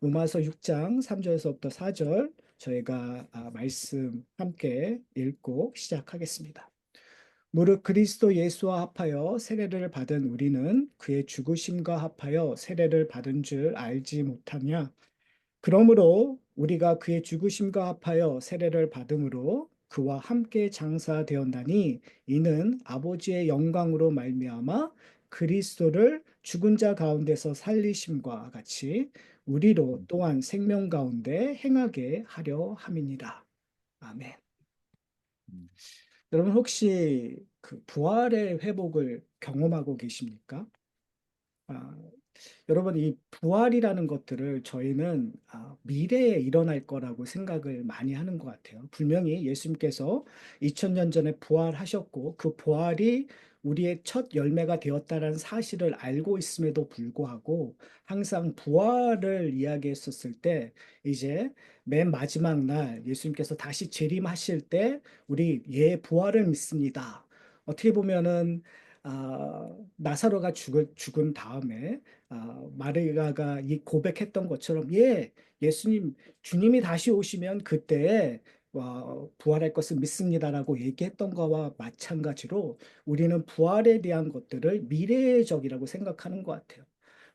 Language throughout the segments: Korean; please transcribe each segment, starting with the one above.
로마서 6장 3절에서부터 4절 저희가 말씀 함께 읽고 시작하겠습니다. 무릇 그리스도 예수와 합하여 세례를 받은 우리는 그의 죽으심과 합하여 세례를 받은 줄 알지 못하냐? 그러므로 우리가 그의 죽으심과 합하여 세례를 받음으로 그와 함께 장사되었나니 이는 아버지의 영광으로 말미암아 그리스도를 죽은 자 가운데서 살리심과 같이 우리로 또한 생명 가운데 행하게 하려 함이니라. 아멘. 음, 여러분 혹시 그 부활의 회복을 경험하고 계십니까? 아, 여러분, 이 부활이라는 것들을 저희는 미래에 일어날 거라고 생각을 많이 하는 것 같아요. 분명히 예수님께서 2000년 전에 부활하셨고 그 부활이 우리의 첫 열매가 되었다는 사실을 알고 있음에도 불구하고 항상 부활을 이야기했었을 때 이제 맨 마지막 날 예수님께서 다시 재림하실 때 우리 부활을 믿습니다. 어떻게 보면은 나사로가 죽은 다음에 마리아가 이 고백했던 것처럼 예수님 주님이 다시 오시면 그때 부활할 것을 믿습니다라고 얘기했던 거와 마찬가지로 우리는 부활에 대한 것들을 미래적이라고 생각하는 것 같아요.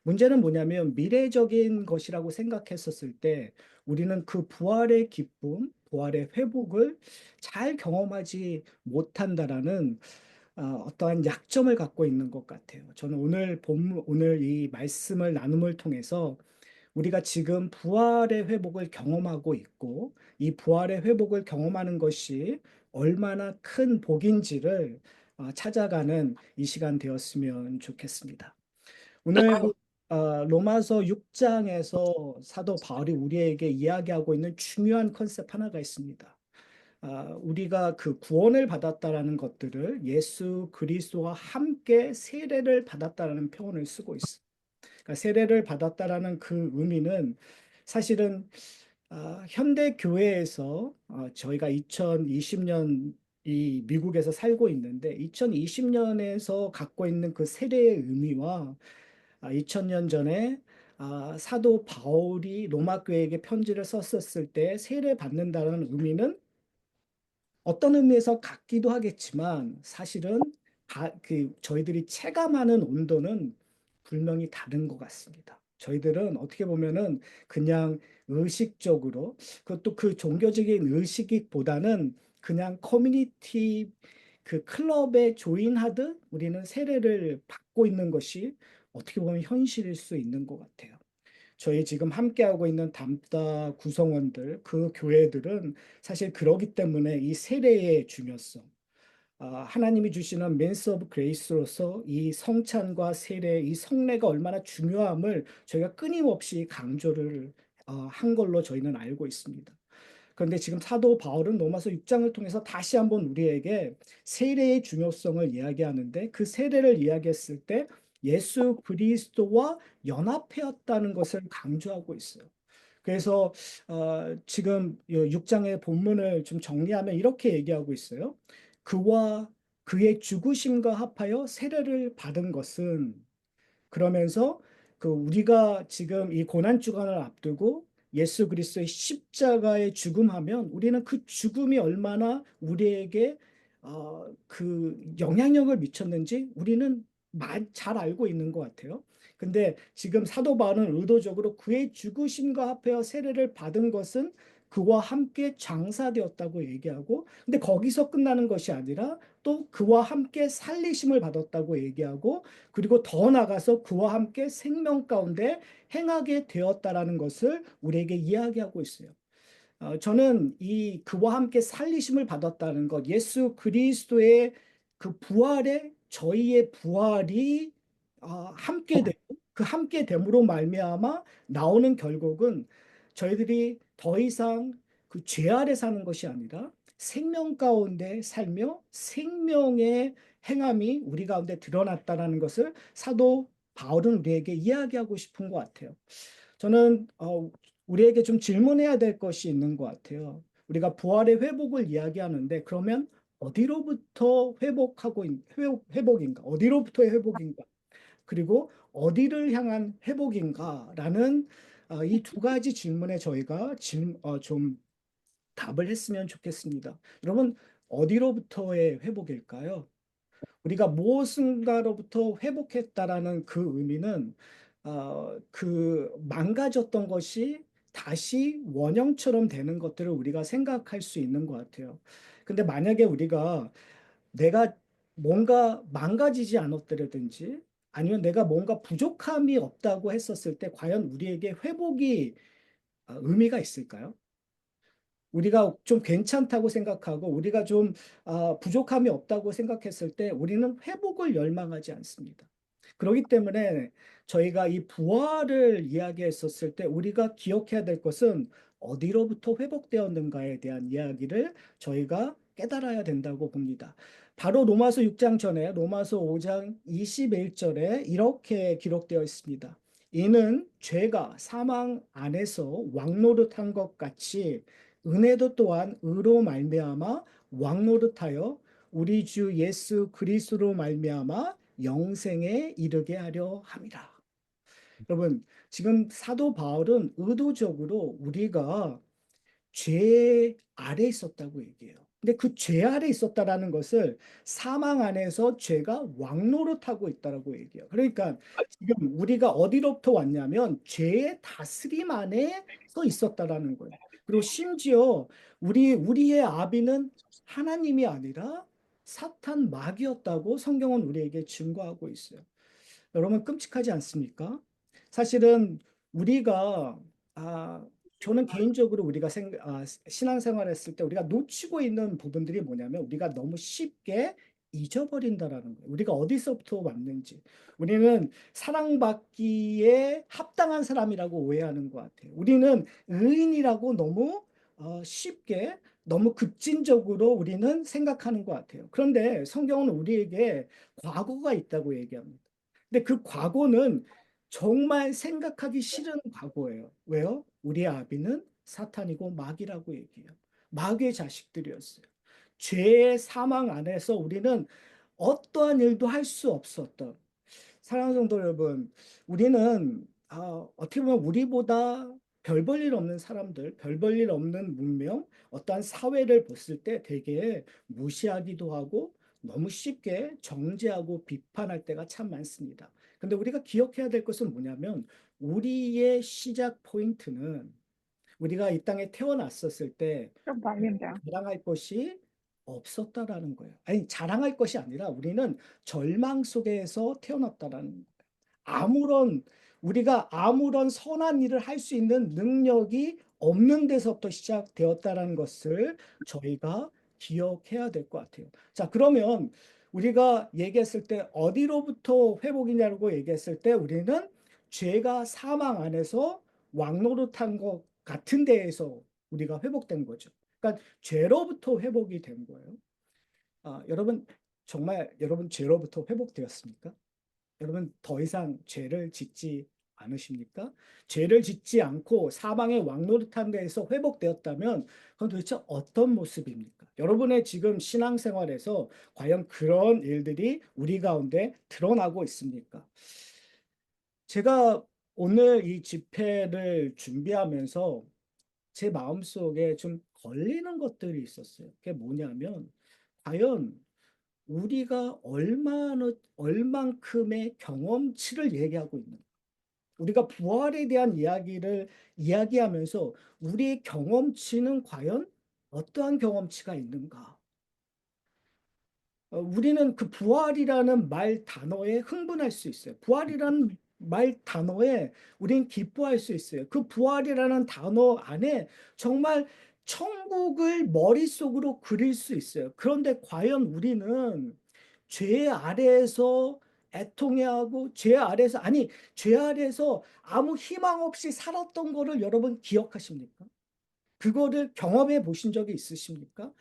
문제는 뭐냐면 미래적인 것이라고 생각했었을 때 우리는 그 부활의 기쁨, 부활의 회복을 잘 경험하지 못한다라는 어떠한 약점을 갖고 있는 것 같아요. 저는 오늘 이 말씀을 나눔을 통해서 우리가 지금 부활의 회복을 경험하고 있고, 이 부활의 회복을 경험하는 것이 얼마나 큰 복인지를 찾아가는 이 시간 되었으면 좋겠습니다. 오늘 로마서 6장에서 사도 바울이 우리에게 이야기하고 있는 중요한 컨셉 하나가 있습니다. 우리가 그 구원을 받았다라는 것들을 예수 그리스도와 함께 세례를 받았다라는 표현을 쓰고 있어. 그러니까 세례를 받았다라는 그 의미는 사실은 현대 교회에서 저희가 2020년 이 미국에서 살고 있는데 2020년에서 갖고 있는 그 세례의 의미와 2000년 전에 사도 바울이 로마 교회에게 편지를 썼었을 때 세례 받는다는 의미는 어떤 의미에서 같기도 하겠지만 사실은 저희들이 체감하는 온도는 분명히 다른 것 같습니다. 저희들은 어떻게 보면은 그냥 의식적으로 그것도 그 종교적인 의식보다는 그냥 커뮤니티 그 클럽에 조인하듯 우리는 세례를 받고 있는 것이 어떻게 보면 현실일 수 있는 것 같아요. 저희 지금 함께하고 있는 담다 구성원들, 그 교회들은 사실 그러기 때문에 이 세례의 중요성, 하나님이 주시는 맨스 오브 그레이스로서 이 성찬과 세례, 이 성례가 얼마나 중요함을 저희가 끊임없이 강조를 한 걸로 저희는 알고 있습니다. 그런데 지금 사도 바울은 로마서 6장을 통해서 다시 한번 우리에게 세례의 중요성을 이야기하는데 그 세례를 이야기했을 때 예수 그리스도와 연합하였다는 것을 강조하고 있어요. 그래서 지금 6장의 본문을 좀 정리하면 이렇게 얘기하고 있어요. 그와 그의 죽으심과 합하여 세례를 받은 것은 그러면서 그 우리가 지금 이 고난 주간을 앞두고 예수 그리스도의 십자가의 죽음하면 우리는 그 죽음이 얼마나 우리에게 그 영향력을 미쳤는지 우리는 잘 알고 있는 것 같아요. 근데 지금 사도 바울은 의도적으로 그의 죽으심과 합하여 세례를 받은 것은 그와 함께 장사되었다고 얘기하고, 근데 거기서 끝나는 것이 아니라 또 그와 함께 살리심을 받았다고 얘기하고, 그리고 더 나아가서 그와 함께 생명 가운데 행하게 되었다라는 것을 우리에게 이야기하고 있어요. 저는 이 그와 함께 살리심을 받았다는 것, 예수 그리스도의 그 부활에 저희의 부활이 함께 되고 그 함께 됨으로 말미암아 나오는 결국은 저희들이 더 이상 그 죄 아래 사는 것이 아니라 생명 가운데 살며 생명의 행함이 우리 가운데 드러났다라는 것을 사도 바울은 우리에게 이야기하고 싶은 것 같아요. 저는 우리에게 좀 질문해야 될 것이 있는 것 같아요. 우리가 부활의 회복을 이야기하는데 그러면 어디로부터 회복인가? 어디로부터의 회복인가? 그리고 어디를 향한 회복인가라는 이 두 가지 질문에 저희가 좀 답을 했으면 좋겠습니다. 여러분, 어디로부터의 회복일까요? 우리가 무엇인가로부터 회복했다라는 그 의미는 그 망가졌던 것이 다시 원형처럼 되는 것들을 우리가 생각할 수 있는 것 같아요. 근데 만약에 우리가 내가 뭔가 망가지지 않았더라든지 아니면 내가 뭔가 부족함이 없다고 했었을 때 과연 우리에게 회복이 의미가 있을까요? 우리가 좀 괜찮다고 생각하고 우리가 좀 부족함이 없다고 생각했을 때 우리는 회복을 열망하지 않습니다. 그렇기 때문에 저희가 이 부활을 이야기했었을 때 우리가 기억해야 될 것은 어디로부터 회복되었는가에 대한 이야기를 저희가 깨달아야 된다고 봅니다. 바로 로마서 6장 전에 로마서 5장 21절에 이렇게 기록되어 있습니다. 이는 죄가 사망 안에서 왕노릇한 것 같이 은혜도 또한 의로 말미암아 왕노릇하여 우리 주 예수 그리스도로 말미암아 영생에 이르게 하려 함이라. 여러분, 지금 사도 바울은 의도적으로 우리가 죄 아래 있었다고 얘기해요. 근데 그 죄 아래 있었다라는 것을 사망 안에서 죄가 왕노릇하고 있다라고 얘기해요. 그러니까 지금 우리가 어디로부터 왔냐면 죄의 다스림 안에서 있었다라는 거예요. 그리고 심지어 우리의 아비는 하나님이 아니라 사탄 마귀였다고 성경은 우리에게 증거하고 있어요. 여러분 끔찍하지 않습니까? 사실은 우리가 아 저는 개인적으로 우리가 신앙생활 했을 때 우리가 놓치고 있는 부분들이 뭐냐면 우리가 너무 쉽게 잊어버린다라는 거예요. 우리가 어디서부터 왔는지. 우리는 사랑받기에 합당한 사람이라고 오해하는 것 같아요. 우리는 의인이라고 너무 쉽게 너무 급진적으로 우리는 생각하는 것 같아요. 그런데 성경은 우리에게 과거가 있다고 얘기합니다. 근데 그 과거는 정말 생각하기 싫은 과거예요. 왜요? 우리의 아비는 사탄이고 마귀라고 얘기해요. 마귀의 자식들이었어요. 죄의 사망 안에서 우리는 어떠한 일도 할 수 없었던 사랑하는 성도 여러분, 우리는 어떻게 보면 우리보다 별 볼 일 없는 사람들, 별 볼 일 없는 문명, 어떠한 사회를 봤을 때 되게 무시하기도 하고 너무 쉽게 정죄하고 비판할 때가 참 많습니다. 근데 우리가 기억해야 될 것은 뭐냐면 우리의 시작 포인트는 우리가 이 땅에 태어났었을 때 좀 말린다. 자랑할 것이 없었다라는 거예요. 아니, 자랑할 것이 아니라 우리는 절망 속에서 태어났다라는 거예요. 아무런 우리가 아무런 선한 일을 할 수 있는 능력이 없는 데서부터 시작되었다라는 것을 저희가 기억해야 될 것 같아요. 자, 그러면 우리가 얘기했을 때 어디로부터 회복이냐고 얘기했을 때 우리는 죄가 사망 안에서 왕노릇한 것 같은 데에서 우리가 회복된 거죠. 그러니까 죄로부터 회복이 된 거예요. 여러분 정말 여러분 죄로부터 회복되었습니까? 여러분 더 이상 죄를 짓지 않으십니까? 죄를 짓지 않고 사방의 왕노릇한 데에서 회복되었다면 그건 도대체 어떤 모습입니까? 여러분의 지금 신앙생활에서 과연 그런 일들이 우리 가운데 드러나고 있습니까? 제가 오늘 이 집회를 준비하면서 제 마음속에 좀 걸리는 것들이 있었어요. 그게 뭐냐면 과연 우리가 얼만큼의 경험치를 얘기하고 있는가? 우리가 부활에 대한 이야기를 이야기하면서 우리의 경험치는 과연 어떠한 경험치가 있는가? 우리는 그 부활이라는 말 단어에 흥분할 수 있어요. 부활이라는 말 단어에 우리는 기뻐할 수 있어요. 그 부활이라는 단어 안에 정말 천국을 머릿속으로 그릴 수 있어요. 그런데 과연 우리는 죄 아래에서 애통해하고 죄 아래에서 아무 희망 없이 살았던 거를 여러분 기억하십니까? 그거를 경험해 보신 적이 있으십니까?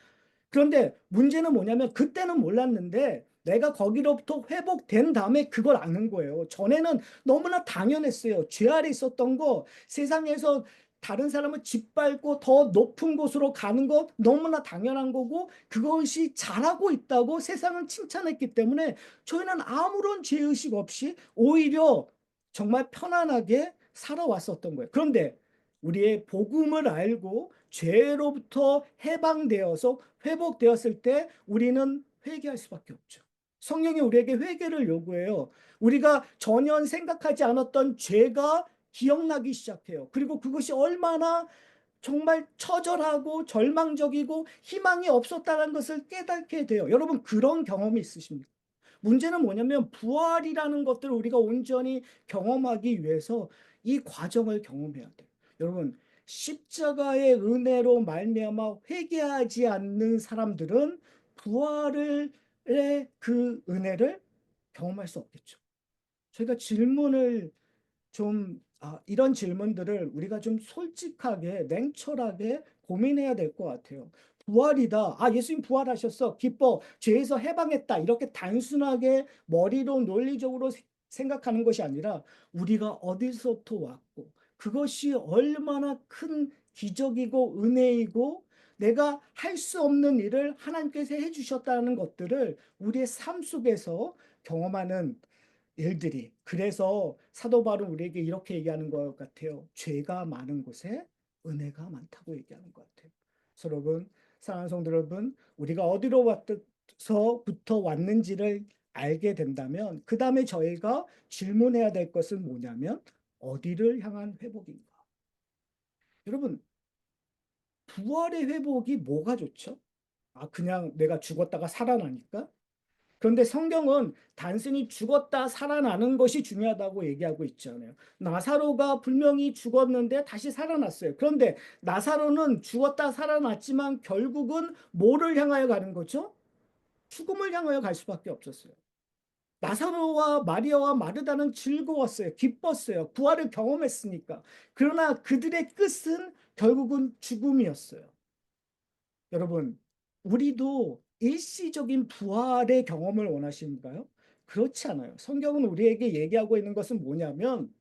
그런데 문제는 뭐냐면 그때는 몰랐는데 내가 거기로부터 회복된 다음에 그걸 아는 거예요. 전에는 너무나 당연했어요. 죄 아래 있었던 거 세상에서 다른 사람을 짓밟고 더 높은 곳으로 가는 거 너무나 당연한 거고 그것이 잘하고 있다고 세상은 칭찬했기 때문에 저희는 아무런 죄의식 없이 오히려 정말 편안하게 살아왔었던 거예요. 그런데 우리의 복음을 알고 죄로부터 해방되어서 회복되었을 때 우리는 회개할 수밖에 없죠. 성령이 우리에게 회개를 요구해요. 우리가 전혀 생각하지 않았던 죄가 기억나기 시작해요. 그리고 그것이 얼마나 정말 처절하고 절망적이고 희망이 없었다는 것을 깨닫게 돼요. 여러분, 그런 경험이 있으십니까? 문제는 뭐냐면 부활이라는 것들을 우리가 온전히 경험하기 위해서 이 과정을 경험해야 돼요. 여러분, 십자가의 은혜로 말미암아 회개하지 않는 사람들은 부활의 그 은혜를 경험할 수 없겠죠. 저희가 질문을 좀 이런 질문들을 우리가 좀 솔직하게 냉철하게 고민해야 될 것 같아요. 부활이다. 예수님 부활하셨어. 기뻐. 죄에서 해방했다. 이렇게 단순하게 머리로 논리적으로 생각하는 것이 아니라 우리가 어디서부터 왔고 그것이 얼마나 큰 기적이고 은혜이고 내가 할 수 없는 일을 하나님께서 해주셨다는 것들을 우리의 삶 속에서 경험하는 일들이, 그래서 사도 바울은 우리에게 이렇게 얘기하는 것 같아요. 죄가 많은 곳에 은혜가 많다고 얘기하는 것 같아요. 그래서 여러분, 사랑하는 성도 여러분, 우리가 어디로 와서부터 왔는지를 알게 된다면 그 다음에 저희가 질문해야 될 것은 뭐냐면 어디를 향한 회복인가. 여러분, 부활의 회복이 뭐가 좋죠? 그냥 내가 죽었다가 살아나니까? 그런데 성경은 단순히 죽었다 살아나는 것이 중요하다고 얘기하고 있잖아요. 나사로가 분명히 죽었는데 다시 살아났어요. 그런데 나사로는 죽었다 살아났지만 결국은 뭐를 향하여 가는 거죠? 죽음을 향하여 갈 수밖에 없었어요. 나사로와 마리아와 마르다는 즐거웠어요. 기뻤어요. 부활을 경험했으니까. 그러나 그들의 끝은 결국은 죽음이었어요. 여러분, 우리도 일시적인 부활의 경험을 원하시는가요? 그렇지 않아요. 성경은 우리에게 얘기하고 있는 것은 뭐냐면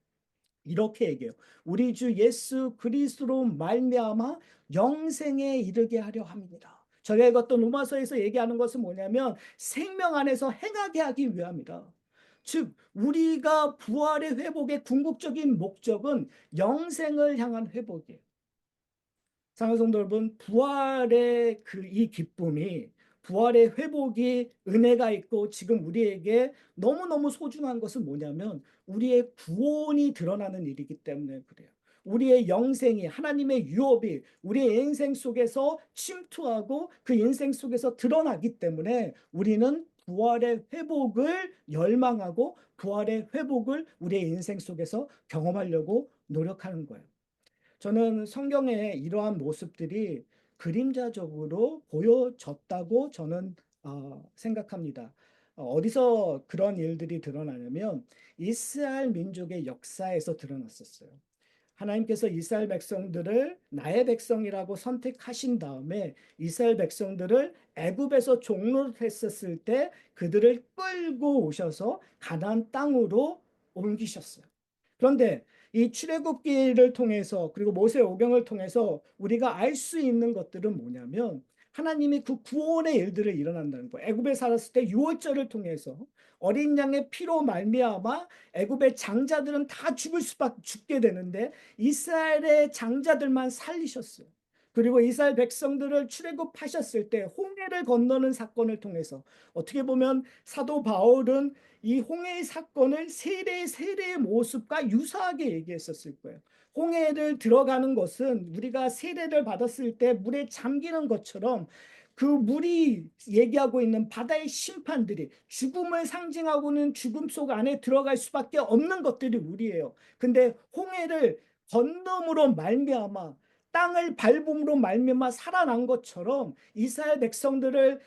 이렇게 얘기해요. 우리 주 예수 그리스도로 말미암아 영생에 이르게 하려 합니다. 저희가 읽었던 로마서에서 얘기하는 것은 뭐냐면 생명 안에서 행하게 하기 위함이다. 즉 우리가 부활의 회복의 궁극적인 목적은 영생을 향한 회복이에요. 사랑하는 성도 여러분, 부활의 이 기쁨이, 부활의 회복이 은혜가 있고 지금 우리에게 너무너무 소중한 것은 뭐냐면 우리의 구원이 드러나는 일이기 때문에 그래요. 우리의 영생이, 하나님의 유업이 우리의 인생 속에서 침투하고 그 인생 속에서 드러나기 때문에 우리는 부활의 회복을 열망하고 부활의 회복을 우리의 인생 속에서 경험하려고 노력하는 거예요. 저는 성경의 이러한 모습들이 그림자적으로 보여졌다고 저는 생각합니다. 어디서 그런 일들이 드러나냐면 이스라엘 민족의 역사에서 드러났었어요. 하나님께서 이스라엘 백성들을 나의 백성이라고 선택하신 다음에 이스라엘 백성들을 애굽에서 종노릇했었을 때 그들을 끌고 오셔서 가나안 땅으로 옮기셨어요. 그런데 이 출애굽기를 통해서 그리고 모세 오경을 통해서 우리가 알 수 있는 것들은 뭐냐면 하나님이 그 구원의 일들을 일어난다는 거예요. 애굽에 살았을 때 유월절을 통해서 어린 양의 피로 말미암아 애굽의 장자들은 다 죽게 되는데 이스라엘의 장자들만 살리셨어요. 그리고 이스라엘 백성들을 출애굽하셨을 때 홍해를 건너는 사건을 통해서 어떻게 보면 사도 바울은 이 홍해의 사건을 세례의 모습과 유사하게 얘기했었을 거예요. 홍해를 들어가는 것은 우리가 세례를 받았을 때 물에 잠기는 것처럼 그 물이 얘기하고 있는 바다의 심판들이 죽음을 상징하고는 죽음 속 안에 들어갈 수밖에 없는 것들이 우리예요. 근데 홍해를 건너므로 말미암아 땅을 밟음으로 말미암아 살아난 것처럼 이스라엘 백성들을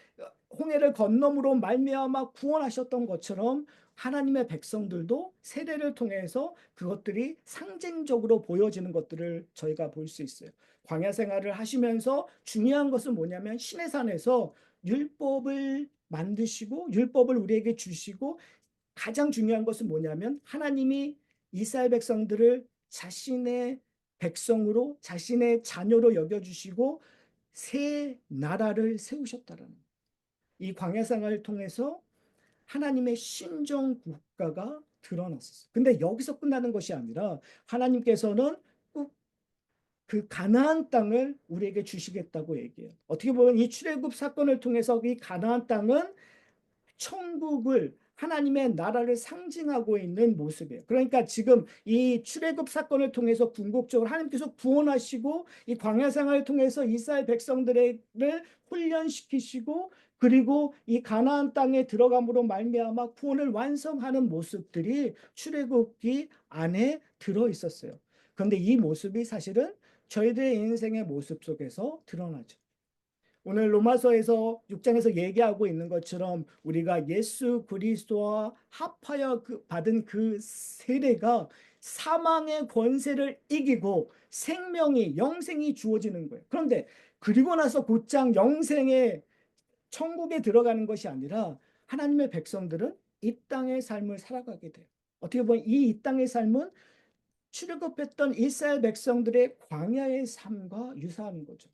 홍해를 건너므로 말미암아 구원하셨던 것처럼 하나님의 백성들도 세례를 통해서 그것들이 상징적으로 보여지는 것들을 저희가 볼 수 있어요. 광야 생활을 하시면서 중요한 것은 뭐냐면 시내산에서 율법을 만드시고 율법을 우리에게 주시고 가장 중요한 것은 뭐냐면 하나님이 이스라엘 백성들을 자신의 백성으로 자신의 자녀로 여겨주시고 새 나라를 세우셨다라는 이 광야 생활을 통해서 하나님의 신정 국가가 드러났었어요. 근데 여기서 끝나는 것이 아니라 하나님께서는 꼭 그 가나안 땅을 우리에게 주시겠다고 얘기해요. 어떻게 보면 이 출애굽 사건을 통해서 이 가나안 땅은 천국을 하나님의 나라를 상징하고 있는 모습이에요. 그러니까 지금 이 출애굽 사건을 통해서 궁극적으로 하나님께서 구원하시고 이 광야 생활을 통해서 이스라엘 백성들을 훈련시키시고 그리고 이 가나안 땅에 들어감으로 말미암아 구원을 완성하는 모습들이 출애굽기 안에 들어 있었어요. 그런데 이 모습이 사실은 저희들의 인생의 모습 속에서 드러나죠. 오늘 로마서에서 6장에서 얘기하고 있는 것처럼 우리가 예수 그리스도와 합하여 받은 그 세례가 사망의 권세를 이기고 생명이 영생이 주어지는 거예요. 그런데 그리고 나서 곧장 영생의 천국에 들어가는 것이 아니라 하나님의 백성들은 이 땅의 삶을 살아가게 돼요. 어떻게 보면 이 땅의 삶은 출애굽했던 이스라엘 백성들의 광야의 삶과 유사한 거죠.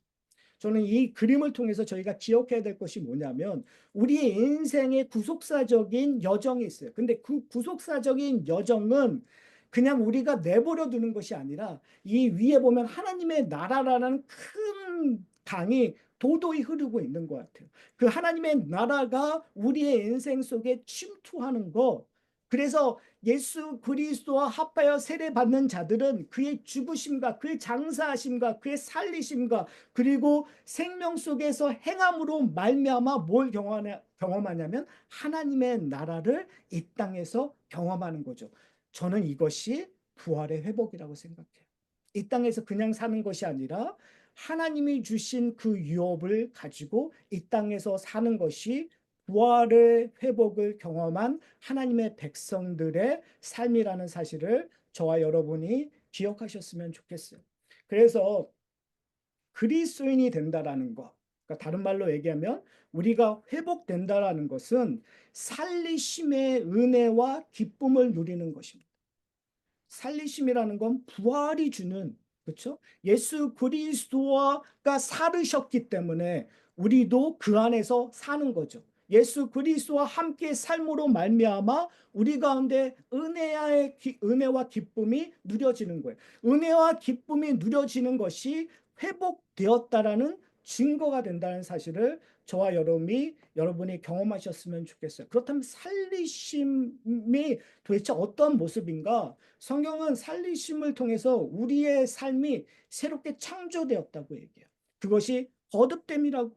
저는 이 그림을 통해서 저희가 기억해야 될 것이 뭐냐면 우리의 인생의 구속사적인 여정이 있어요. 근데 그 구속사적인 여정은 그냥 우리가 내버려 두는 것이 아니라 이 위에 보면 하나님의 나라라는 큰 강이 도도히 흐르고 있는 것 같아요. 그 하나님의 나라가 우리의 인생 속에 침투하는 것. 그래서 예수 그리스도와 합하여 세례받는 자들은 그의 죽으심과 그의 장사하심과 그의 살리심과 그리고 생명 속에서 행함으로 말미암아 뭘 경험하냐면 하나님의 나라를 이 땅에서 경험하는 거죠. 저는 이것이 부활의 회복이라고 생각해요. 이 땅에서 그냥 사는 것이 아니라 하나님이 주신 그 유업을 가지고 이 땅에서 사는 것이 부활의 회복을 경험한 하나님의 백성들의 삶이라는 사실을 저와 여러분이 기억하셨으면 좋겠어요. 그래서 그리스도인이 된다라는 것. 그러니까 다른 말로 얘기하면 우리가 회복된다라는 것은 살리심의 은혜와 기쁨을 누리는 것입니다. 살리심이라는 건 부활이 주는, 그렇죠? 예수 그리스도가 살으셨기 때문에 우리도 그 안에서 사는 거죠. 예수 그리스도와 함께 삶으로 말미암아 우리 가운데 은혜와 기쁨이 누려지는 거예요. 은혜와 기쁨이 누려지는 것이 회복되었다라는 증거가 된다는 사실을 저와 여러분이 경험하셨으면 좋겠어요. 그렇다면 살리심이 도대체 어떤 모습인가? 성경은 살리심을 통해서 우리의 삶이 새롭게 창조되었다고 얘기해요. 그것이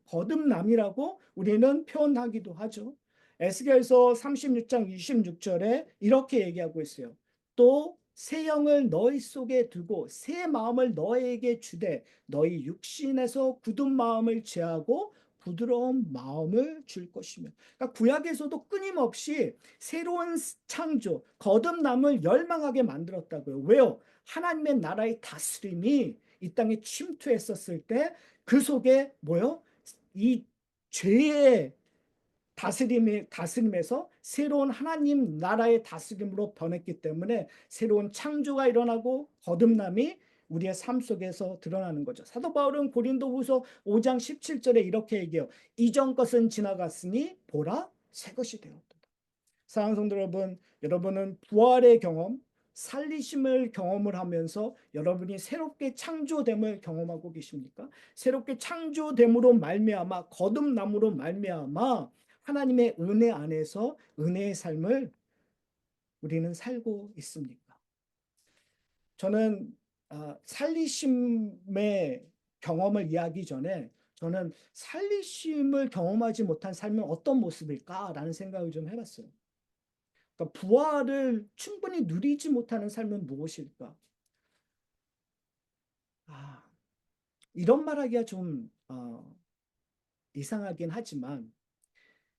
거듭남이라고 우리는 표현하기도 하죠. 에스겔서 36장 26절에 이렇게 얘기하고 있어요. 또 새 영을 너희 속에 두고 새 마음을 너희에게 주되 너희 육신에서 굳은 마음을 제하고 부드러운 마음을 줄 것이며. 그러니까 구약에서도 끊임없이 새로운 창조, 거듭남을 열망하게 만들었다고요. 왜요? 하나님의 나라의 다스림이 이 땅에 침투했었을 때 그 속에 뭐요? 이 죄의 다스림에서 새로운 하나님 나라의 다스림으로 변했기 때문에 새로운 창조가 일어나고 거듭남이 우리의 삶 속에서 드러나는 거죠. 사도 바울은 고린도후서 5장 17절에 이렇게 얘기해요. 이전 것은 지나갔으니 보라 새 것이 되었다. 사랑하는 성도 여러분, 여러분은 부활의 경험, 살리심을 경험을 하면서 여러분이 새롭게 창조됨을 경험하고 계십니까? 새롭게 창조됨으로 말미암아 거듭남으로 말미암아 하나님의 은혜 안에서 은혜의 삶을 우리는 살고 있습니까? 저는 살리심의 경험을 이야기 전에 저는 살리심을 경험하지 못한 삶은 어떤 모습일까라는 생각을 좀 해봤어요. 그러니까 부활을 충분히 누리지 못하는 삶은 무엇일까? 아, 이런 말하기가 좀 이상하긴 하지만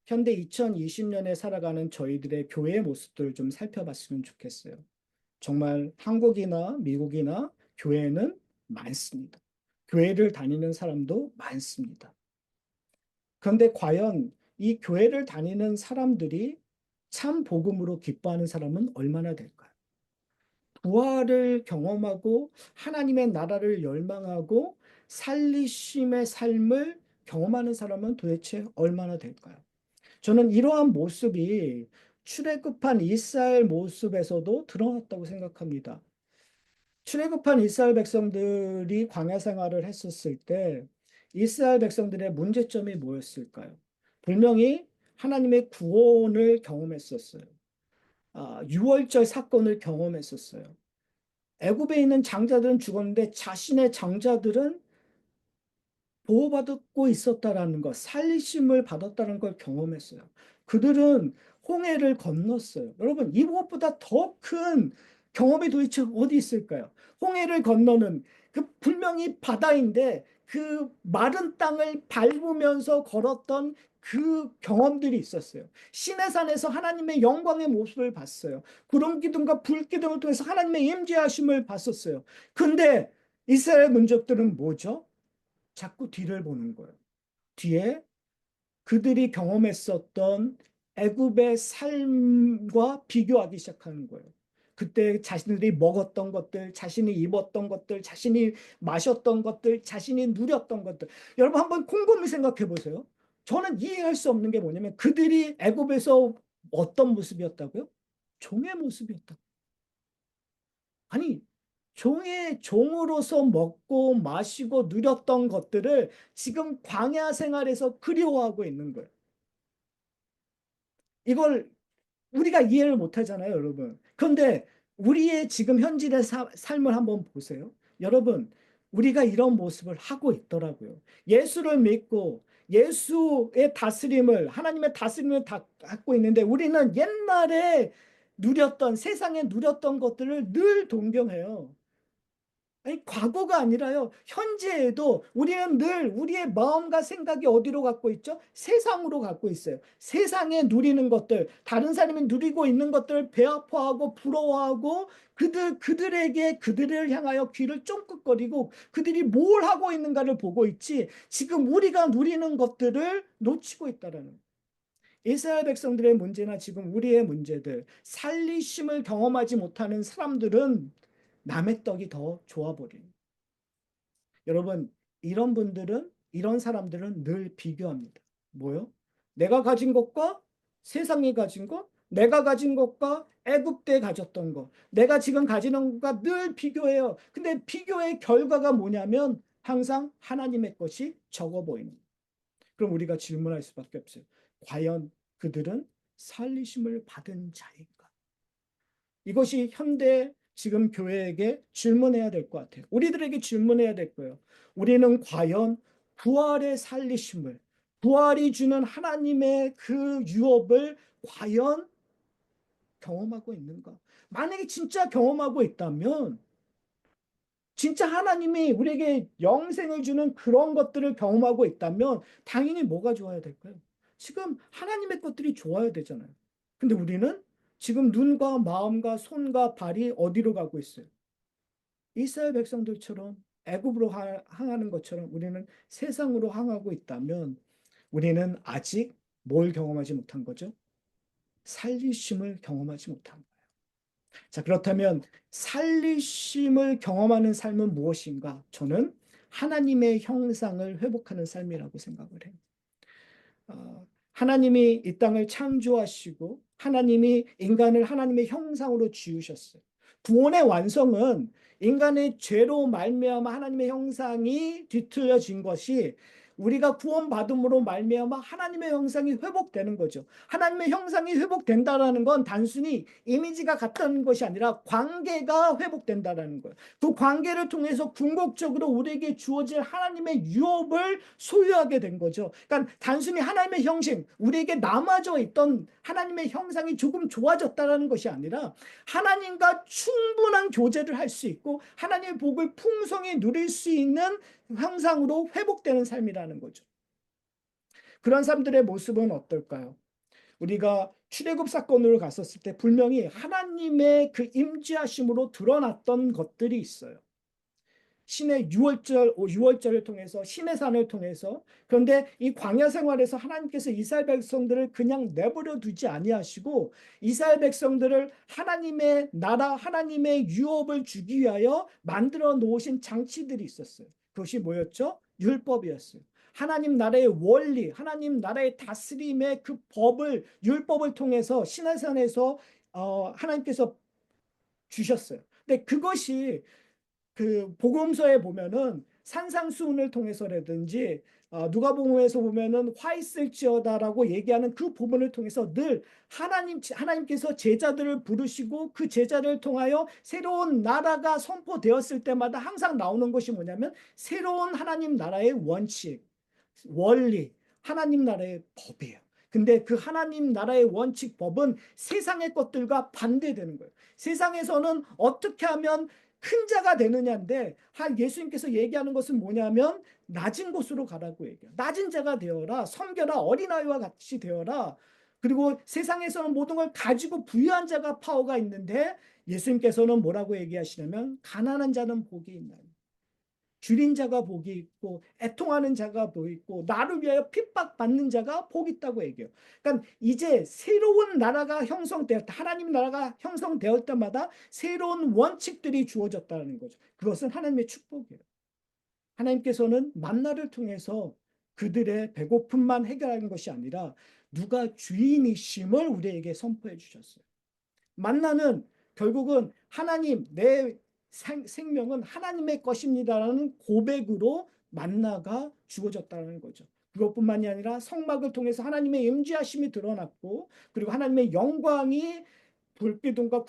현대 2020년에 살아가는 저희들의 교회의 모습들을 좀 살펴봤으면 좋겠어요. 정말 한국이나 미국이나 교회는 많습니다. 교회를 다니는 사람도 많습니다. 그런데 과연 이 교회를 다니는 사람들이 참 복음으로 기뻐하는 사람은 얼마나 될까요? 부활을 경험하고 하나님의 나라를 열망하고 살리심의 삶을 경험하는 사람은 도대체 얼마나 될까요? 저는 이러한 모습이 출애굽한 이스라엘 모습에서도 드러났다고 생각합니다. 출애굽한 이스라엘 백성들이 광야 생활을 했었을 때 이스라엘 백성들의 문제점이 뭐였을까요? 분명히 하나님의 구원을 경험했었어요. 유월절 사건을 경험했었어요. 애굽에 있는 장자들은 죽었는데 자신의 장자들은 보호받고 있었다라는 것, 살리심을 받았다는 걸 경험했어요. 그들은 홍해를 건넜어요. 여러분, 이것보다 더 큰 경험이 도대체 어디 있을까요? 홍해를 건너는 그 분명히 바다인데 그 마른 땅을 밟으면서 걸었던 그 경험들이 있었어요. 시내산에서 하나님의 영광의 모습을 봤어요. 구름 기둥과 불 기둥을 통해서 하나님의 임재하심을 봤었어요. 근데 이스라엘 민족들은 뭐죠? 자꾸 뒤를 보는 거예요. 뒤에 그들이 경험했었던 애굽의 삶과 비교하기 시작하는 거예요. 그때 자신들이 먹었던 것들, 자신이 입었던 것들, 자신이 마셨던 것들, 자신이 누렸던 것들. 여러분 한번 곰곰이 생각해 보세요. 저는 이해할 수 없는 게 뭐냐면 그들이 애굽에서 어떤 모습이었다고요? 종의 모습이었다. 아니, 종의 종으로서 먹고 마시고 누렸던 것들을 지금 광야 생활에서 그리워하고 있는 거예요. 이걸 우리가 이해를 못 하잖아요, 여러분. 그런데 우리의 지금 현실의 삶을 한번 보세요. 여러분, 우리가 이런 모습을 하고 있더라고요. 예수를 믿고 예수의 다스림을, 하나님의 다스림을 갖고 있는데 우리는 옛날에 누렸던, 세상에 누렸던 것들을 늘 동경해요. 아니, 과거가 아니라요. 현재에도 우리는 늘 우리의 마음과 생각이 어디로 갖고 있죠? 세상으로 갖고 있어요. 세상에 누리는 것들, 다른 사람이 누리고 있는 것들을 배아파하고 부러워하고 그들에게 그들을 향하여 귀를 쫑긋거리고 그들이 뭘 하고 있는가를 보고 있지 지금 우리가 누리는 것들을 놓치고 있다라는 거예요. 이스라엘 백성들의 문제나 지금 우리의 문제들, 살리심을 경험하지 못하는 사람들은 남의 떡이 더 좋아 버려요. 여러분, 이런 분들은, 이런 사람들은 늘 비교합니다. 뭐요? 내가 가진 것과 세상이 가진 것, 내가 가진 것과 애굽 때 가졌던 것, 내가 지금 가지는 것과 늘 비교해요. 근데 비교의 결과가 뭐냐면 항상 하나님의 것이 적어 보이는 거예요. 그럼 우리가 질문할 수밖에 없어요. 과연 그들은 살리심을 받은 자인가? 이것이 현대 지금 교회에게 질문해야 될 것 같아요. 우리들에게 질문해야 될 거예요. 우리는 과연 부활의 살리심을, 부활이 주는 하나님의 그 유업을 과연 경험하고 있는가? 만약에 진짜 경험하고 있다면, 진짜 하나님이 우리에게 영생을 주는 그런 것들을 경험하고 있다면, 당연히 뭐가 좋아야 될까요? 지금 하나님의 것들이 좋아야 되잖아요. 근데 우리는 지금 눈과 마음과 손과 발이 어디로 가고 있어요? 이스라엘 백성들처럼 애굽으로 향하는 것처럼 우리는 세상으로 향하고 있다면 우리는 아직 뭘 경험하지 못한 거죠? 살리심을 경험하지 못한 거예요. 자, 그렇다면 살리심을 경험하는 삶은 무엇인가? 저는 하나님의 형상을 회복하는 삶이라고 생각을 해요. 하나님이 이 땅을 창조하시고 하나님이 인간을 하나님의 형상으로 지으셨어요. 구원의 완성은 인간의 죄로 말미암아 하나님의 형상이 뒤틀려진 것이 우리가 구원받음으로 말미암아 하나님의 형상이 회복되는 거죠. 하나님의 형상이 회복된다라는 건 단순히 이미지가 같다는 것이 아니라 관계가 회복된다라는 거예요. 그 관계를 통해서 궁극적으로 우리에게 주어질 하나님의 유업을 소유하게 된 거죠. 그러니까 단순히 하나님의 형식, 우리에게 남아져 있던 하나님의 형상이 조금 좋아졌다는 것이 아니라 하나님과 충분한 교제를 할 수 있고 하나님의 복을 풍성히 누릴 수 있는 형상으로 회복되는 삶이라는 거죠. 그런 사람들의 모습은 어떨까요? 우리가 출애굽 사건으로 갔었을 때 분명히 하나님의 그 임재하심으로 드러났던 것들이 있어요. 신의 유월절을 통해서 신의 산을 통해서 그런데 이 광야 생활에서 하나님께서 이스라엘 백성들을 그냥 내버려 두지 아니하시고 이스라엘 백성들을 하나님의 나라 하나님의 유업을 주기 위하여 만들어 놓으신 장치들이 있었어요. 그것이 뭐였죠? 율법이었어요. 하나님 나라의 원리, 하나님 나라의 다스림의 그 법을, 율법을 통해서 시내산에서 하나님께서 주셨어요. 근데 그것이 그 복음서에 보면은 산상수훈을 통해서라든지 누가복음에서 보면은 화 있을지어다라고 얘기하는 그 부분을 통해서 늘 하나님께서 제자들을 부르시고 그 제자를 통하여 새로운 나라가 선포되었을 때마다 항상 나오는 것이 뭐냐면 새로운 하나님 나라의 원칙, 원리, 하나님 나라의 법이에요. 근데 그 하나님 나라의 원칙 법은 세상의 것들과 반대되는 거예요. 세상에서는 어떻게 하면 큰 자가 되느냐인데 예수님께서 얘기하는 것은 뭐냐면 낮은 곳으로 가라고 얘기해요. 낮은 자가 되어라. 섬겨라. 어린아이와 같이 되어라. 그리고 세상에서는 모든 걸 가지고 부유한 자가 파워가 있는데 예수님께서는 뭐라고 얘기하시냐면 가난한 자는 복이 있나니 줄인 자가 복이 있고 애통하는 자가 복이 있고 나를 위하여 핍박받는 자가 복이 있다고 얘기해요. 그러니까 이제 새로운 나라가 형성되었다. 하나님 나라가 형성되었을 때마다 새로운 원칙들이 주어졌다는 거죠. 그것은 하나님의 축복이에요. 하나님께서는 만나를 통해서 그들의 배고픔만 해결하는 것이 아니라 누가 주인이심을 우리에게 선포해 주셨어요. 만나는 결국은 하나님, 내 생명은 하나님의 것입니다라는 고백으로 만나가 주어졌다는 거죠. 그것뿐만이 아니라 성막을 통해서 하나님의 임재하심이 드러났고 그리고 하나님의 영광이 불기둥과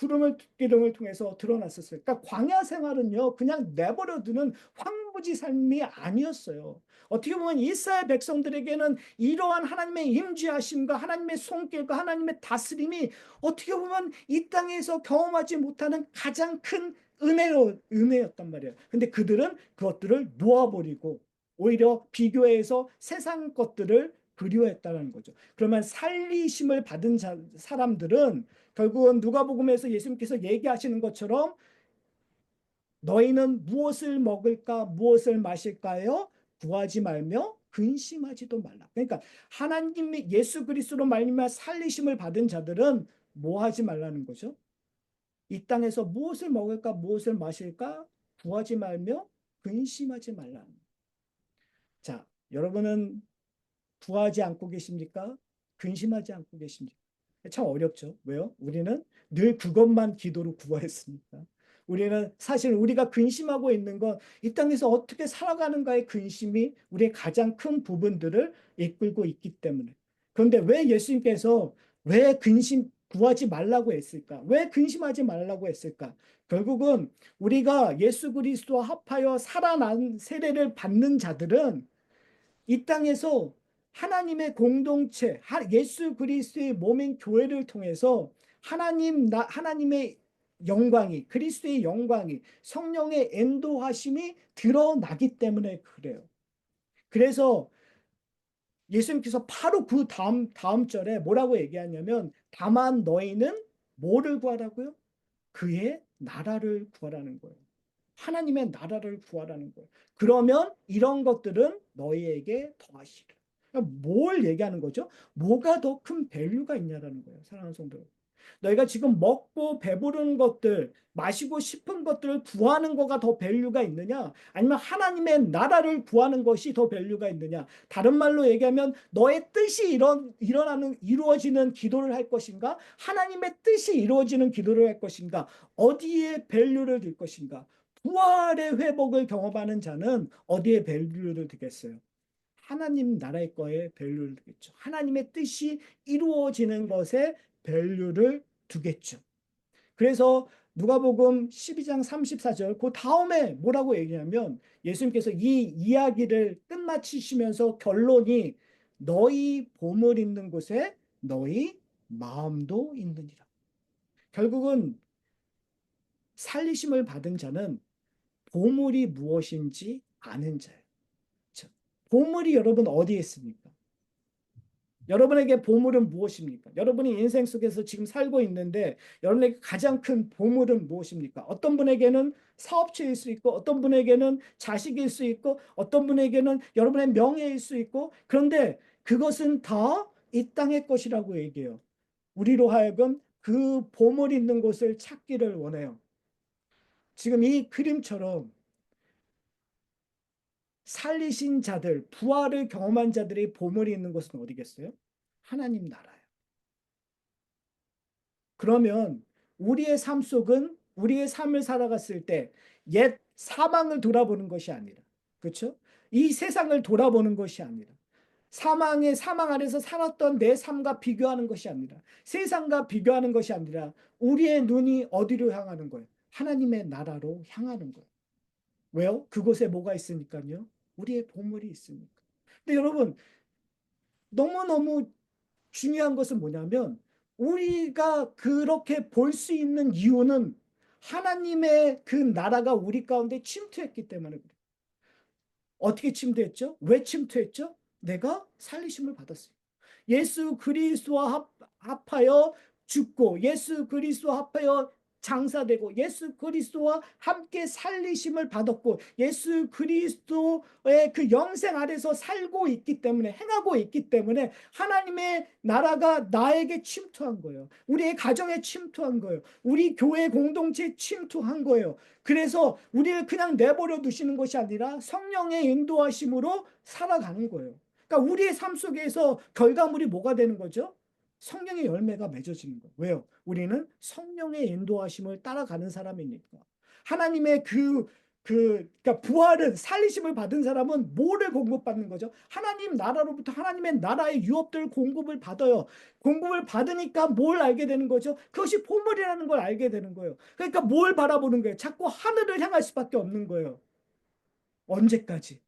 기둥을 통해서 드러났었어요. 그러니까 광야 생활은요, 그냥 내버려두는 황무지 삶이 아니었어요. 어떻게 보면 이스라엘 백성들에게는 이러한 하나님의 임재하심과 하나님의 손길과 하나님의 다스림이 어떻게 보면 이 땅에서 경험하지 못하는 가장 큰 은혜였단 말이에요. 근데 그들은 그것들을 놓아버리고 오히려 비교해서 세상 것들을 그리워했다는 거죠. 그러면 살리심을 받은 사람들은 결국은 누가복음에서 예수님께서 얘기하시는 것처럼 너희는 무엇을 먹을까 무엇을 마실까요? 구하지 말며 근심하지도 말라. 그러니까 하나님의 예수 그리스도로 말미암아 살리심을 받은 자들은 뭐 하지 말라는 거죠? 이 땅에서 무엇을 먹을까 무엇을 마실까 구하지 말며 근심하지 말라. 자, 여러분은 구하지 않고 계십니까? 근심하지 않고 계십니까? 참 어렵죠. 왜요? 우리는 늘 그것만 기도로 구하였으니까. 우리는 사실 우리가 근심하고 있는 건 이 땅에서 어떻게 살아가는가의 근심이 우리의 가장 큰 부분들을 이끌고 있기 때문에. 그런데 왜 예수님께서 왜 근심 구하지 말라고 했을까? 왜 근심하지 말라고 했을까? 결국은 우리가 예수 그리스도와 합하여 살아난 세례를 받는 자들은 이 땅에서 하나님의 공동체, 예수 그리스도의 몸인 교회를 통해서 하나님의 영광이, 그리스도의 영광이, 성령의 인도하심이 드러나기 때문에 그래요. 그래서 예수님께서 바로 그 다음 절에 뭐라고 얘기하냐면 다만 너희는 뭐를 구하라고요? 그의 나라를 구하라는 거예요. 하나님의 나라를 구하라는 거예요. 그러면 이런 것들은 너희에게 더하시리라. 그러니까 뭘 얘기하는 거죠? 뭐가 더 큰 밸류가 있냐라는 거예요. 사랑하는 성도 여러분. 너희가 지금 먹고 배부른 것들, 마시고 싶은 것들을 구하는 거가 더 밸류가 있느냐? 아니면 하나님의 나라를 구하는 것이 더 밸류가 있느냐? 다른 말로 얘기하면 너의 뜻이 이루어지는 기도를 할 것인가? 하나님의 뜻이 이루어지는 기도를 할 것인가? 어디에 밸류를 둘 것인가? 부활의 회복을 경험하는 자는 어디에 밸류를 두겠어요? 하나님 나라의 거에 밸류를 두겠죠. 하나님의 뜻이 이루어지는 것에 밸류를 두겠죠. 그래서 누가복음 12장 34절 그 다음에 뭐라고 얘기하면 예수님께서 이 이야기를 끝마치시면서 결론이 너희 보물 있는 곳에 너희 마음도 있느니라. 결국은 살리심을 받은 자는 보물이 무엇인지 아는 자예요. 보물이 여러분 어디에 있습니까? 여러분에게 보물은 무엇입니까? 여러분이 인생 속에서 지금 살고 있는데 여러분에게 가장 큰 보물은 무엇입니까? 어떤 분에게는 사업체일 수 있고 어떤 분에게는 자식일 수 있고 어떤 분에게는 여러분의 명예일 수 있고 그런데 그것은 다 이 땅의 것이라고 얘기해요. 우리로 하여금 그 보물 있는 곳을 찾기를 원해요. 지금 이 그림처럼 살리신 자들, 부활을 경험한 자들의 보물이 있는 곳은 어디겠어요? 하나님 나라예요. 그러면 우리의 삶 속은 우리의 삶을 살아갔을 때 옛 사망을 돌아보는 것이 아니라, 그렇죠? 이 세상을 돌아보는 것이 아니라, 사망 아래서 살았던 내 삶과 비교하는 것이 아니라, 세상과 비교하는 것이 아니라, 우리의 눈이 어디로 향하는 거예요? 하나님의 나라로 향하는 거예요. 왜요? 그곳에 뭐가 있으니까요? 우리의 보물이 있으니까. 근데 여러분, 너무너무 중요한 것은 뭐냐면, 우리가 그렇게 볼 수 있는 이유는 하나님의 그 나라가 우리 가운데 침투했기 때문에 그래요. 어떻게 침투했죠? 왜 침투했죠? 내가 살리심을 받았어요. 예수 그리스도와 합하여 죽고 예수 그리스도와 합하여 장사되고 예수 그리스도와 함께 살리심을 받았고 예수 그리스도의 그 영생 아래서 살고 있기 때문에 행하고 있기 때문에 하나님의 나라가 나에게 침투한 거예요. 우리의 가정에 침투한 거예요. 우리 교회 공동체에 침투한 거예요. 그래서 우리를 그냥 내버려 두시는 것이 아니라 성령의 인도하심으로 살아가는 거예요. 그러니까 우리의 삶 속에서 결과물이 뭐가 되는 거죠? 성령의 열매가 맺어지는 거예요. 왜요? 우리는 성령의 인도하심을 따라가는 사람이니까. 하나님의 그러니까 부활은 살리심을 받은 사람은 뭐를 공급받는 거죠? 하나님 나라로부터 하나님의 나라의 유업들 공급을 받아요. 공급을 받으니까 뭘 알게 되는 거죠? 그것이 보물이라는 걸 알게 되는 거예요. 그러니까 뭘 바라보는 거예요? 자꾸 하늘을 향할 수밖에 없는 거예요. 언제까지?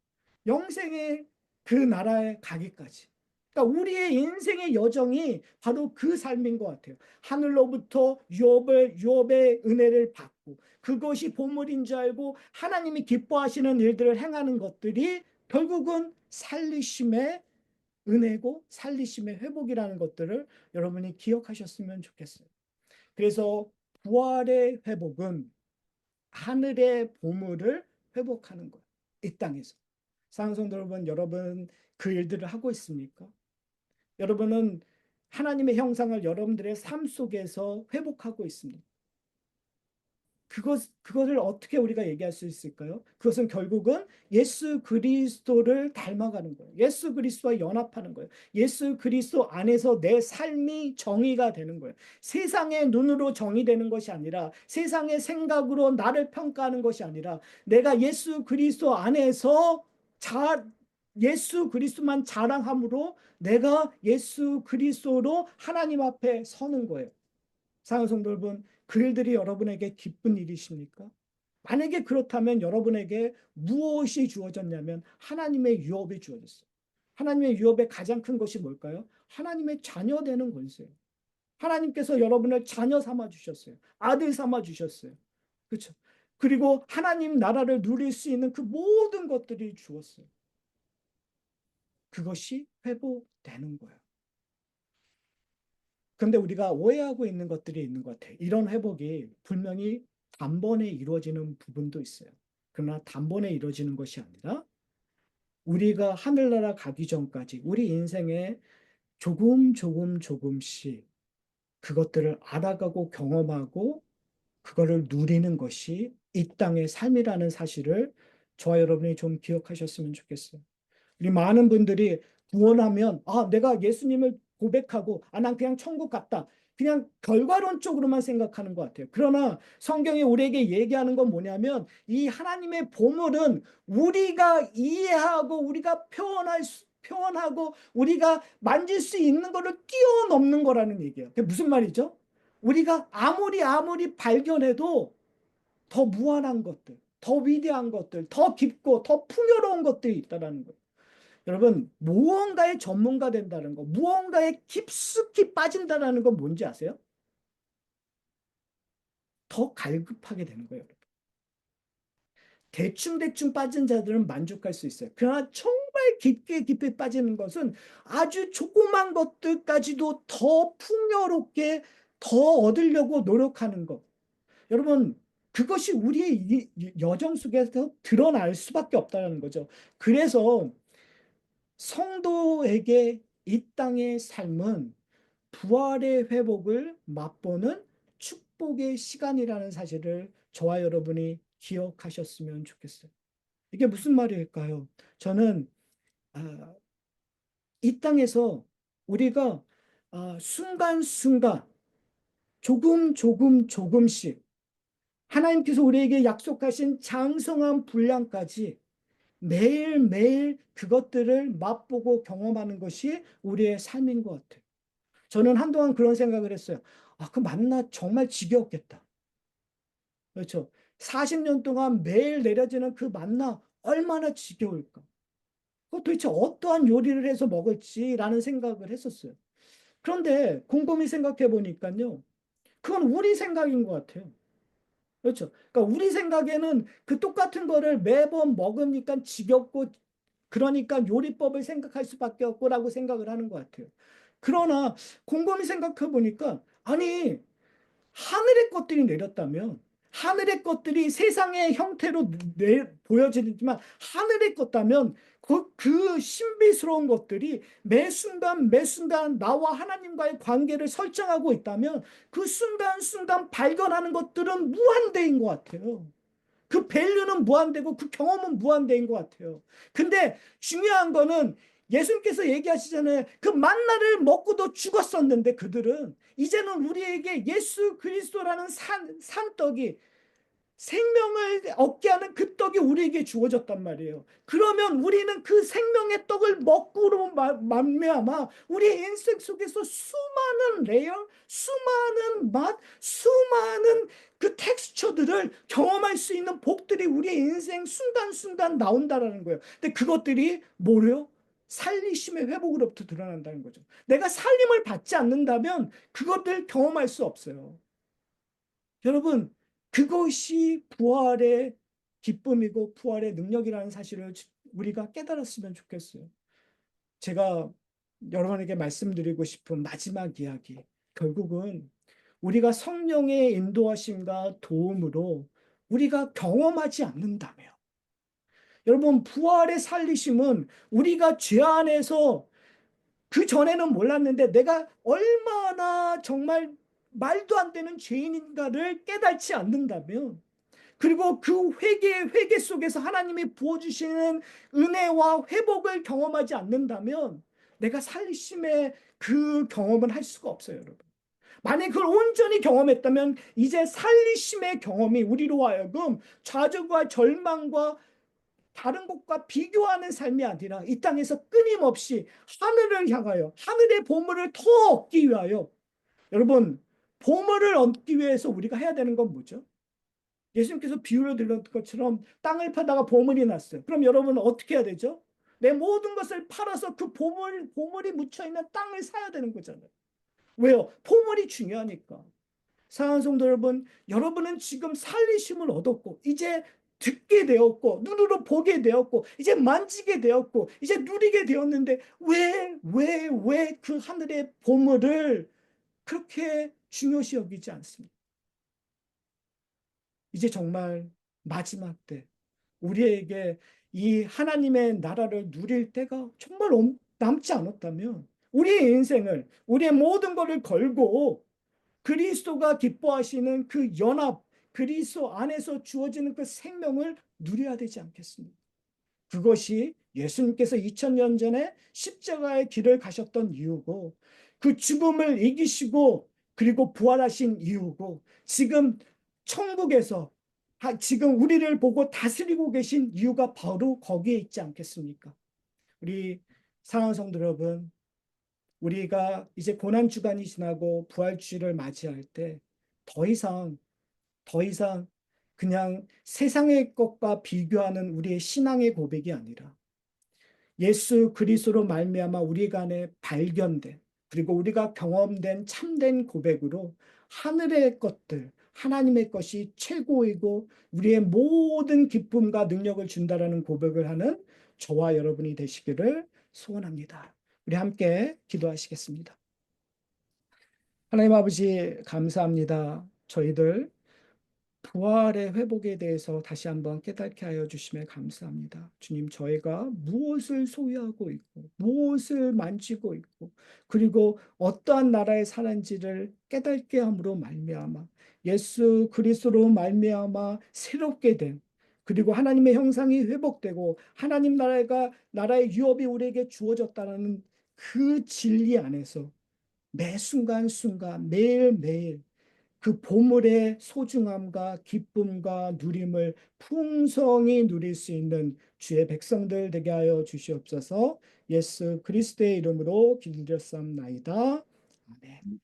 영생의 그 나라에 가기까지. 그러니까 우리의 인생의 여정이 바로 그 삶인 것 같아요. 하늘로부터 유업의 은혜를 받고 그것이 보물인 줄 알고 하나님이 기뻐하시는 일들을 행하는 것들이 결국은 살리심의 은혜고 살리심의 회복이라는 것들을 여러분이 기억하셨으면 좋겠어요. 그래서 부활의 회복은 하늘의 보물을 회복하는 거예요. 이 땅에서. 사랑하는 성도 여러분, 여러분 그 일들을 하고 있습니까? 여러분은 하나님의 형상을 여러분들의 삶 속에서 회복하고 있습니다. 그것을 어떻게 우리가 얘기할 수 있을까요? 그것은 결국은 예수 그리스도를 닮아가는 거예요. 예수 그리스도와 연합하는 거예요. 예수 그리스도 안에서 내 삶이 정의가 되는 거예요. 세상의 눈으로 정의되는 것이 아니라 세상의 생각으로 나를 평가하는 것이 아니라 내가 예수 그리스도 안에서 예수 그리스도만 자랑함으로 내가 예수 그리스도로 하나님 앞에 서는 거예요. 사랑하는 성도 여러분, 그 일들이 여러분에게 기쁜 일이십니까? 만약에 그렇다면 여러분에게 무엇이 주어졌냐면 하나님의 유업이 주어졌어요. 하나님의 유업의 가장 큰 것이 뭘까요? 하나님의 자녀 되는 권세예요. 하나님께서 여러분을 자녀 삼아 주셨어요. 아들 삼아 주셨어요. 그렇죠? 그리고 하나님 나라를 누릴 수 있는 그 모든 것들이 주었어요. 그것이 회복되는 거예요. 근데 우리가 오해하고 있는 것들이 있는 것 같아요. 이런 회복이 분명히 단번에 이루어지는 부분도 있어요. 그러나 단번에 이루어지는 것이 아니라 우리가 하늘나라 가기 전까지 우리 인생에 조금씩 그것들을 알아가고 경험하고 그거를 누리는 것이 이 땅의 삶이라는 사실을 저와 여러분이 좀 기억하셨으면 좋겠어요. 우리 많은 분들이 구원하면 내가 예수님을 고백하고 난 그냥 천국 갔다. 그냥 결과론적으로만 생각하는 것 같아요. 그러나 성경이 우리에게 얘기하는 건 뭐냐면 이 하나님의 보물은 우리가 이해하고 우리가 표현하고 우리가 만질 수 있는 거를 뛰어넘는 거라는 얘기예요. 그게 무슨 말이죠? 우리가 아무리 발견해도 더 무한한 것들, 더 위대한 것들, 더 깊고 더 풍요로운 것들이 있다라는 거예요. 여러분, 무언가의 전문가 된다는 거, 무언가에 깊숙이 빠진다는 건 뭔지 아세요? 더 갈급하게 되는 거예요, 여러분. 대충 빠진 자들은 만족할 수 있어요. 그러나 정말 깊게 빠지는 것은 아주 조그만 것들까지도 더 풍요롭게 더 얻으려고 노력하는 것. 여러분, 그것이 우리의 여정 속에서 드러날 수밖에 없다는 거죠. 그래서 성도에게 이 땅의 삶은 부활의 회복을 맛보는 축복의 시간이라는 사실을 저와 여러분이 기억하셨으면 좋겠어요. 이게 무슨 말일까요? 저는 아, 이 땅에서 우리가 순간순간 조금씩 하나님께서 우리에게 약속하신 장성한 분량까지 매일매일 그것들을 맛보고 경험하는 것이 우리의 삶인 것 같아요. 저는 한동안 그런 생각을 했어요. 그 만나 정말 지겨웠겠다. 그렇죠. 40년 동안 매일 내려지는 그 만나 얼마나 지겨울까. 도대체 어떠한 요리를 해서 먹을지라는 생각을 했었어요. 그런데 곰곰이 생각해 보니까요. 그건 우리 생각인 것 같아요. 그렇죠. 그러니까 우리 생각에는 그 똑같은 거를 매번 먹으니까 지겹고 그러니까 요리법을 생각할 수밖에 없고라고 생각을 하는 것 같아요. 그러나 곰곰이 생각해 보니까 아니 하늘의 것들이 내렸다면 하늘의 것들이 세상의 형태로 보여지지만 하늘의 것다면 그 신비스러운 것들이 매 순간 매 순간 나와 하나님과의 관계를 설정하고 있다면 그 순간순간 발견하는 것들은 무한대인 것 같아요. 그 밸류는 무한대고 그 경험은 무한대인 것 같아요. 근데 중요한 거는 예수님께서 얘기하시잖아요. 그 만나를 먹고도 죽었었는데 그들은 이제는 우리에게 예수 그리스도라는 산떡이 생명을 얻게 하는 그 떡이 우리에게 주어졌단 말이에요. 그러면 우리는 그 생명의 떡을 먹고로 말미암아 우리의 인생 속에서 수많은 레이어, 수많은 맛, 수많은 그 텍스처들을 경험할 수 있는 복들이 우리의 인생 순간순간 나온다라는 거예요. 근데 그것들이 뭐래요? 살리심의 회복으로부터 드러난다는 거죠. 내가 살림을 받지 않는다면 그것들 경험할 수 없어요. 여러분, 그것이 부활의 기쁨이고 부활의 능력이라는 사실을 우리가 깨달았으면 좋겠어요. 제가 여러분에게 말씀드리고 싶은 마지막 이야기. 결국은 우리가 성령의 인도하심과 도움으로 우리가 경험하지 않는다면, 여러분, 부활의 살리심은 우리가 죄 안에서 그 전에는 몰랐는데 내가 얼마나 정말 말도 안 되는 죄인인가를 깨닫지 않는다면, 그리고 그 회개 속에서 하나님이 부어주시는 은혜와 회복을 경험하지 않는다면 내가 살리심의 그 경험은 할 수가 없어요, 여러분. 만약 그걸 온전히 경험했다면 이제 살리심의 경험이 우리로 하여금 좌절과 절망과 다른 곳과 비교하는 삶이 아니라 이 땅에서 끊임없이 하늘을 향하여 하늘의 보물을 더 얻기 위하여, 여러분, 보물을 얻기 위해서 우리가 해야 되는 건 뭐죠? 예수님께서 비유를 들은 것처럼 땅을 파다가 보물이 났어요. 그럼 여러분은 어떻게 해야 되죠? 내 모든 것을 팔아서 그 보물이 묻혀있는 땅을 사야 되는 거잖아요. 왜요? 보물이 중요하니까. 사랑하는 성도 여러분, 여러분은 지금 살리심을 얻었고, 이제 듣게 되었고, 눈으로 보게 되었고, 이제 만지게 되었고, 이제 누리게 되었는데, 왜 그 하늘의 보물을 그렇게 중요시 여기지 않습니까? 이제 정말 마지막 때, 우리에게 이 하나님의 나라를 누릴 때가 정말 남지 않았다면, 우리의 인생을, 우리의 모든 것을 걸고 그리스도가 기뻐하시는 그 연합, 그리스도 안에서 주어지는 그 생명을 누려야 되지 않겠습니까? 그것이 예수님께서 2000년 전에 십자가의 길을 가셨던 이유고, 그 죽음을 이기시고 그리고 부활하신 이유고, 지금 천국에서 지금 우리를 보고 다스리고 계신 이유가 바로 거기에 있지 않겠습니까? 우리 사랑하는 성도 여러분, 우리가 이제 고난 주간이 지나고 부활 주일을 맞이할 때 더 이상 더 이상 그냥 세상의 것과 비교하는 우리의 신앙의 고백이 아니라 예수 그리스도로 말미암아 우리 간에 발견된, 그리고 우리가 경험된 참된 고백으로 하늘의 것들, 하나님의 것이 최고이고 우리의 모든 기쁨과 능력을 준다라는 고백을 하는 저와 여러분이 되시기를 소원합니다. 우리 함께 기도하시겠습니다. 하나님 아버지, 감사합니다. 저희들 부활의 회복에 대해서 다시 한번 깨닫게 하여 주심에 감사합니다. 주님, 저희가 무엇을 소유하고 있고, 무엇을 만지고 있고, 그리고 어떠한 나라에 사는지를 깨닫게 함으로 말미암아 예수 그리스도로 말미암아 새롭게 된 그리고 하나님의 형상이 회복되고 하나님 나라의 유업이 우리에게 주어졌다는 그 진리 안에서 매 순간순간 매일매일 그 보물의 소중함과 기쁨과 누림을 풍성히 누릴 수 있는 주의 백성들 되게 하여 주시옵소서. 예수 그리스도의 이름으로 기도드렸사옵나이다. 아멘.